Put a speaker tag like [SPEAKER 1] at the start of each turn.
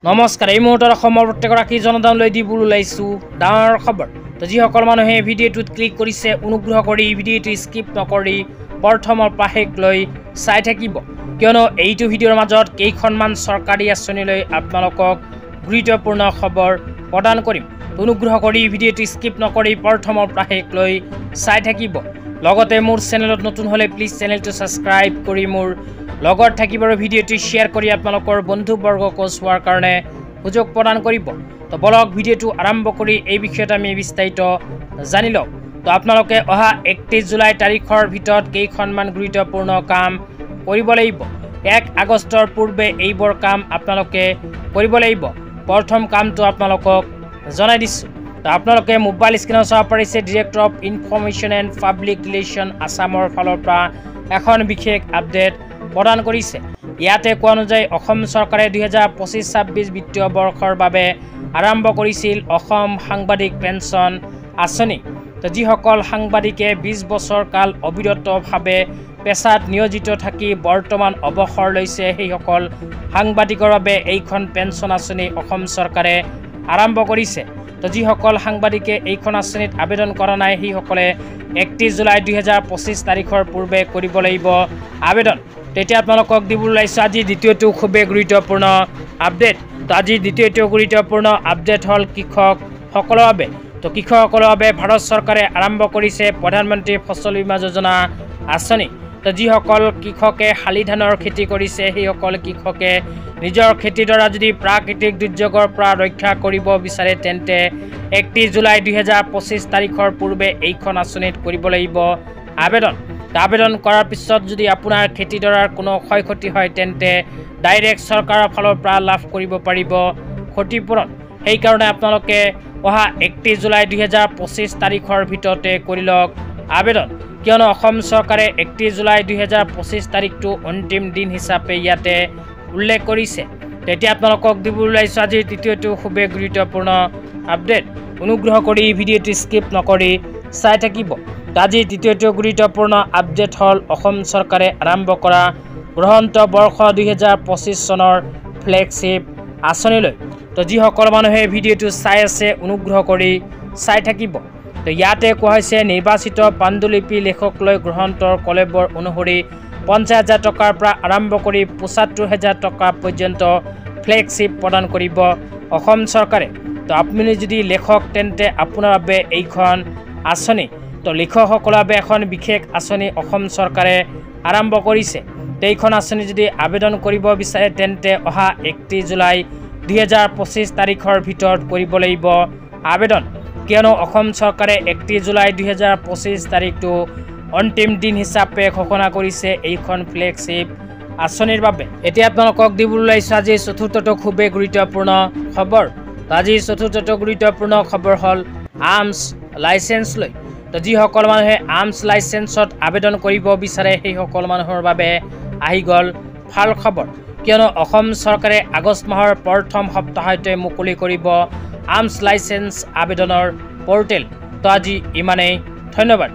[SPEAKER 1] নমস্কাৰ এই মুহূৰ্তত অসমৰ প্ৰত্যেকগৰাকী জনতালৈ দিবলৈ ওলাইছো ডাঙৰ খবৰ তো যিসকল মানুহে ভিডিঅ'টোত ক্লিক কৰিছে অনুগ্ৰহ কৰি ভিডিঅ'টো স্কিপ নকৰি প্ৰথমৰ পৰা শেষলৈ চাই থাকিব কিয়নো এইটো ভিডিঅ'ৰ মাজত কেইখনমান চৰকাৰী আঁচনিলৈ আপোনালোকক গুৰুত্বপূৰ্ণ খবৰ প্ৰদান কৰিম অনুগ্ৰহ কৰি ভিডিঅ'টো স্কিপ নকৰি প্ৰথমৰ পৰা শেষলৈ চাই থাকিব লগতে মোৰ চেনেলত নতুন হলে প্লিজ চেনেলটো সাবস্ক্ৰাইব কৰি মোৰ লগত থাকিবৰ ভিডিঅ'টো শেয়াৰ কৰি আপোনালোকৰ বন্ধুবৰ্গক চোৱাৰ কাৰণে সুযোগ প্ৰদান কৰিব তো বলক ভিডিঅ'টো আৰম্ভ কৰি এই বিষয়ত আমি বিস্তাৰিত জানি লওঁ তো আপোনালোকে অহা 31 জুলাই তাৰিখৰ ভিতৰত কেইখনমান গুৰুত্বপূৰ্ণ কাম কৰিব লাগিব 1 আগষ্টৰ পূৰ্বে এইবোৰ কাম আপোনালোকে কৰিব লাগিব প্ৰথম কামটো আপোনালোকক জনাই দিছো তো আপোনালোকে মোবাইল স্ক্ৰীনত চাব পাৰিছে director of information and public relation আসামৰ ফালৰ পৰা এখন বিশেষ আপডেট প্ৰদান কৰিছে ইয়াতে কোৱা অনুযায়ী অসম চৰকাৰে 2025-26 বিত্তীয় বৰ্ষৰ বাবে আৰম্ভ কৰিছিল অসম সাংবাদিক পেঞ্চন আঁচনি তো যিসকল সাংবাদিকে 20 বছৰ কাল অবিৰতভাৱে পেছাত নিয়োজিত থাকি বৰ্তমান অৱসৰ লৈছে সেইসকল সাংবাদিকৰ বাবে এইখন পেঞ্চন আঁচনি অসম চৰকাৰে আৰম্ভ কৰিছে তো যিসকল সাংবাদিকে এইখন আঁচনিত আবেদন কৰা নাই সেইসকলে 31 জুলাই 2025 তাৰিখৰ পূৰ্বে কৰিব লাগিব আবেদন তেতিয়া আপোনালোকক দিবলৈ ওলাইছো আজি দ্বিতীয়টো খুবেই গুৰুত্বপূৰ্ণ আপডেট তো আজি দ্বিতীয়টো গুৰুত্বপূৰ্ণ আপডেট হ'ল কৃষকসকলৰ বাবে তো কৃষকসকলৰ বাবে ভাৰত চৰকাৰে আৰম্ভ কৰিছে প্ৰধানমন্ত্ৰী ফচল বীমা যোজনা আঁচনি তো যিসকল কৃষকে শালি ধানৰ খেতি কৰিছে সেইসকল কৃষকে নিজৰ খেতিৰ দ্বাৰা যদি প্ৰাকৃতিক দুৰ্যোগৰ পৰা ৰক্ষা কৰিব বিচাৰে তেন্তে 31 জুলাই 2025 তাৰিখৰ পূৰ্বে এইখন আঁচনিত কৰিব লাগিব আবেদন আবেদন কৰাৰ পিছত যদি আপোনাৰ খেতিডৰাৰ কোনো ক্ষয়ক্ষতি হয় তেন্তে ডাইৰেক্ট চৰকাৰৰ ফালৰ পৰা লাভ কৰিব পাৰিব ক্ষতিপূৰণ সেই কাৰণে আপোনালোকে অহা 31 জুলাই 2025 তাৰিখৰ ভিতৰতে কৰি লওক আবেদন কিয়নো অসম চৰকাৰে 31 জুলাই 2025 তাৰিখটো অন্তিম দিন হিচাপে ইয়াতে উল্লেখ কৰিছে তেতিয়া আপোনালোকক দিবলৈ ওলাইছো আজি তৃতীয়টো খুবেই গুৰুত্বপূৰ্ণ আপডেট অনুগ্ৰহ কৰি ভিডিঅ'টো স্কিপ নকৰি চাই থাকিব আজি তৃতীয়টো গুৰুত্বপূৰ্ণ আপডেট হ'ল অসম চৰকাৰে আৰম্ভ কৰা গ্ৰহন্ত বৰ্ষ 2025 চনৰ ফ্লেগশ্বিপ আঁচনিলৈ তো যিসকল মানুহে ভিডিঅ'টো চাই আছে অনুগ্ৰহ কৰি চাই থাকিব তো ইয়াতে কোৱা হৈছে নিৰ্বাচিত পাণ্ডুলিপি লেখকলৈ গ্ৰহন্তৰ কলেবৰ অনুসৰি 50,000 টকাৰ পৰা আৰম্ভ কৰি 75,000 টকা পৰ্যন্ত ফ্লেগশ্বিপ প্ৰদান কৰিব অসম চৰকাৰে তো আপুনি যদি লেখক তেন্তে আপোনাৰ বাবে এইখন আঁচনি তো লেখকসকলৰ বাবে এখন বিশেষ আঁচনি অসম চৰকাৰে আৰম্ভ কৰিছে এইখন আঁচনি যদি আবেদন কৰিব বিচাৰে তেন্তে অহা 31 জুলাই 2025 তাৰিখৰ ভিতৰত কৰিব লাগিব আবেদন কিয়নো অসম চৰকাৰে 31 জুলাই 2025 তাৰিখটো অন্তিম দিন হিচাপে ঘোষণা কৰিছে এইখন ফ্লেগশ্বিপ আঁচনিৰ বাবে এতিয়া আপোনালোকক দিবলৈ ওলাইছো আজি চতুৰ্থটো খুবেই গুৰুত্বপূৰ্ণ খবৰ আজি চতুৰ্থটো গুৰুত্বপূৰ্ণ খবৰ হ'ল আৰ্মছ লাইচেন্স লৈ তো যিসকল মানুহে আৰ্মছ লাইচেন্সত আবেদন কৰিব বিচাৰে সেইসকল মানুহৰ বাবে আহি গ'ল ভাল খবৰ কিয়নো অসম চৰকাৰে আগষ্ট মাহৰ প্ৰথম সপ্তাহতে মুকলি কৰিব আৰ্মছ লাইচেন্স আবেদনৰ পৰ্টেল তো আজি ইমানেই ধন্যবাদ।